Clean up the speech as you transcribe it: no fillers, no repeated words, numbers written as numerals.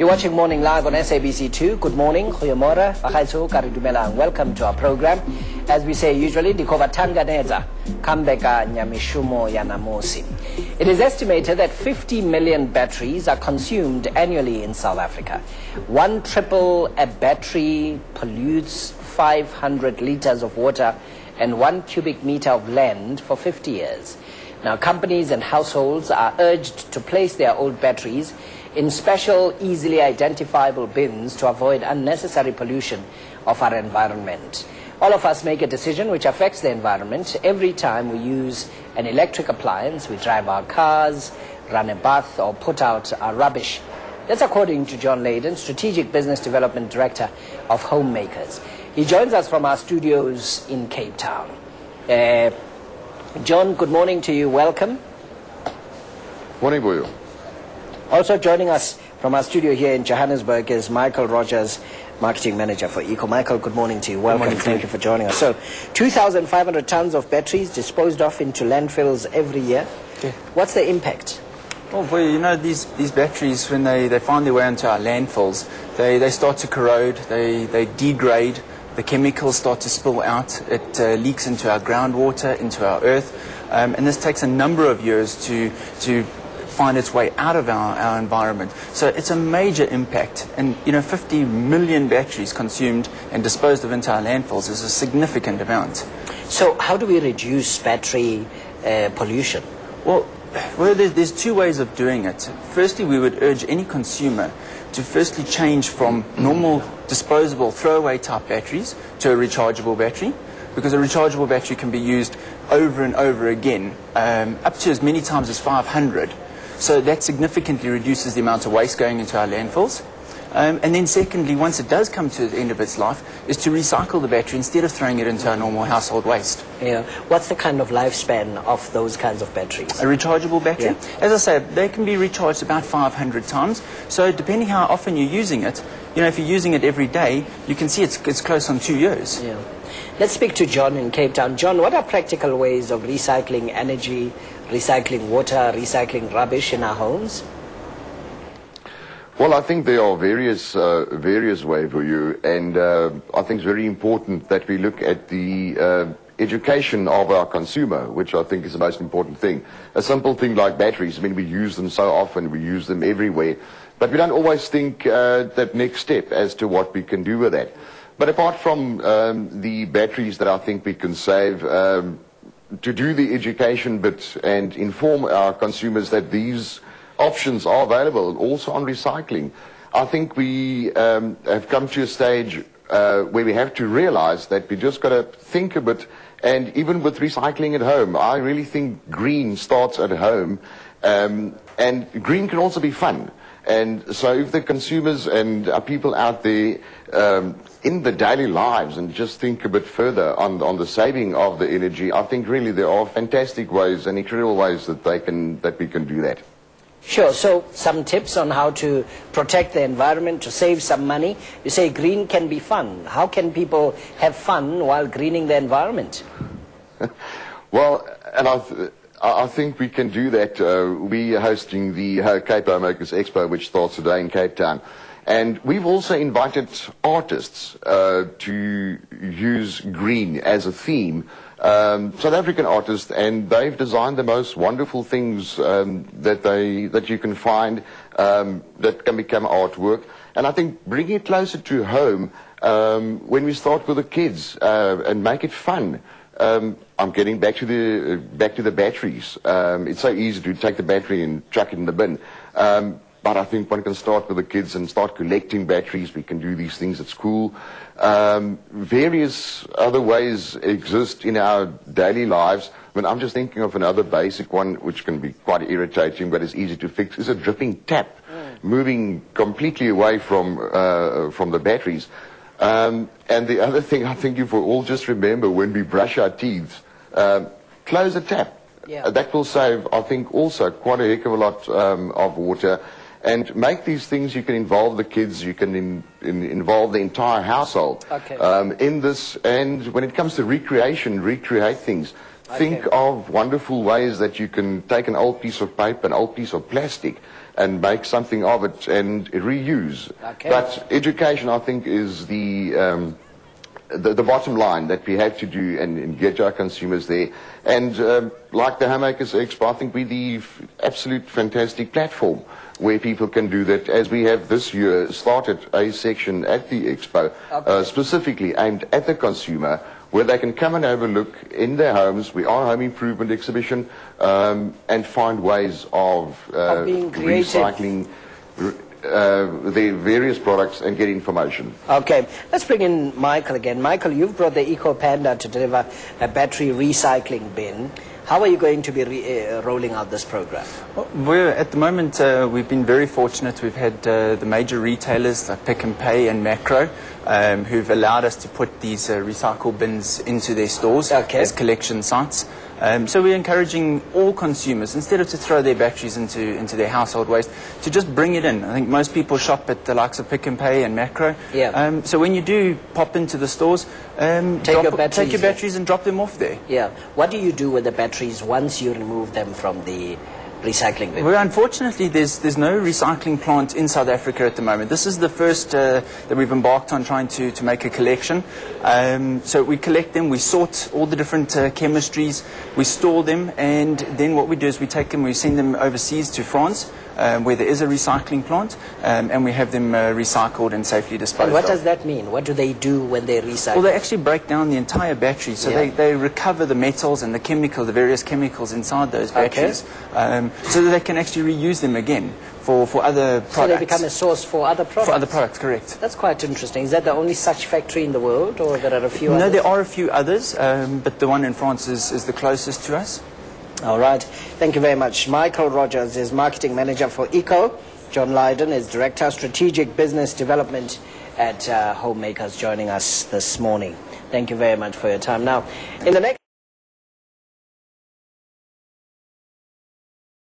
You're watching Morning Live on SABC2. Good morning, goeiemorgen, bagaitso, ka re dumelang. Welcome to our program. As we say usually, dikoba tanganeza, kambeka nyamishumo ya namusi. It is estimated that 50 million batteries are consumed annually in South Africa. One triple a battery pollutes 500 liters of water and 1 cubic meter of land for 50 years. Now, companies and households are urged to place their old batteries in special, easily identifiable bins to avoid unnecessary pollution of our environment. All of us make a decision which affects the environment every time we use an electric appliance, we drive our cars, run a bath, or put out our rubbish. That's according to John Layden, Strategic Business Development Director of Homemakers. He joins us from our studios in Cape Town. John, good morning to you. Welcome. Morning, Boyo. Also joining us from our studio here in Johannesburg is Michael Rogers, Marketing Manager for Eco. Michael, good morning to you. Welcome. Morning, thank you for joining us. So, 2,500 tons of batteries disposed of into landfills every year. Okay. What's the impact? Well, boy, you know, these batteries, when they find their way into our landfills, they start to corrode, they degrade, the chemicals start to spill out, it leaks into our groundwater, into our earth, and this takes a number of years to find its way out of our environment. So it's a major impact, and you know, 50 million batteries consumed and disposed of into our landfills is a significant amount. So how do we reduce battery pollution? Well, there's two ways of doing it. Firstly, we would urge any consumer to firstly change from normal disposable throwaway type batteries to a rechargeable battery, because a rechargeable battery can be used over and over again, up to as many times as 500. So that significantly reduces the amount of waste going into our landfills. And then secondly, once it does come to the end of its life, is to recycle the battery instead of throwing it into our normal household waste. Yeah. What's the kind of lifespan of those kinds of batteries? A rechargeable battery? Yeah. As I said, they can be recharged about 500 times. So depending how often you're using it, you know, if you're using it every day, you can see it's close on 2 years. Yeah. Let's speak to John in Cape Town. John, what are practical ways of recycling energy, recycling water, recycling rubbish in our homes? Well, I think there are various ways for you, and I think it's very important that we look at the education of our consumer, which I think is the most important thing. A simple thing like batteries, I mean, we use them so often, we use them everywhere, but we don't always think that next step as to what we can do with that. But apart from the batteries that I think we can save, to do the education bit and inform our consumers that these options are available, also on recycling. I think we have come to a stage where we have to realize that we just got to think a bit, and even with recycling at home, I really think green starts at home, and green can also be fun. And so if the consumers and people out there in the daily lives and just think a bit further on the saving of the energy, I think really there are fantastic ways and incredible ways that we can do that. Sure. So some tips on how to protect the environment, to save some money. You say green can be fun. How can people have fun while greening the environment? Well, and I think we can do that. We are hosting the Cape Homemakers Expo, which starts today in Cape Town. And we've also invited artists to use green as a theme. South African artists, and they've designed the most wonderful things that you can find that can become artwork. And I think bringing it closer to home, when we start with the kids and make it fun. I'm getting back to the batteries. It's so easy to take the battery and chuck it in the bin. But I think one can start with the kids and start collecting batteries. We can do these things at school. Various other ways exist in our daily lives. I mean, I'm just thinking of another basic one, which can be quite irritating, but is easy to fix, is a dripping tap, moving completely away from the batteries. And the other thing I think you will all just remember when we brush our teeth, close the tap. Yeah. That will save, I think, also quite a heck of a lot of water. And make these things, you can involve the kids, you can involve the entire household in this. And when it comes to recreate things, think of wonderful ways that you can take an old piece of paper, an old piece of plastic, and make something of it and reuse. Okay. But education, I think, is the bottom line that we have to do and get our consumers there. And like the Homemakers Expo, I think we're the absolute fantastic platform where people can do that, as we have this year started a section at the Expo specifically aimed at the consumer, where they can come and have a look in their homes. We are a home improvement exhibition, and find ways of being creative, recycling the various products and get information. Okay, let's bring in Michael again. Michael, you've brought the Eco Panda to deliver a battery recycling bin. How are you going to be rolling out this program? Well, at the moment, we've been very fortunate. We've had the major retailers like Pick n Pay and Makro who've allowed us to put these recycle bins into their stores as collection sites. So we're encouraging all consumers, instead of to throw their batteries into their household waste, to just bring it in. I think most people shop at the likes of Pick n Pay and Makro. Yeah. So when you do pop into the stores, take your batteries and drop them off there. Yeah. What do you do with the batteries once you remove them from the recycling bin? Well, unfortunately, there's no recycling plant in South Africa at the moment. This is the first that we've embarked on trying to make a collection. So we collect them, we sort all the different chemistries, we store them, and then what we do is we take them, we send them overseas to France, where there is a recycling plant, and we have them recycled and safely disposed of. And what does that mean? What do they do when they recycle? Well, they actually break down the entire battery, so they recover the metals and the various chemicals inside those batteries, so that they can actually reuse them again for other products. So they become a source for other products? For other products, correct. That's quite interesting. Is that the only such factory in the world, or there are a few others? No, there are a few others, but the one in France is the closest to us. All right. Thank you very much. Michael Rogers is Marketing Manager for ECO. John Lydon is Director of Strategic Business Development at Homemakers, joining us this morning. Thank you very much for your time. Now, in the next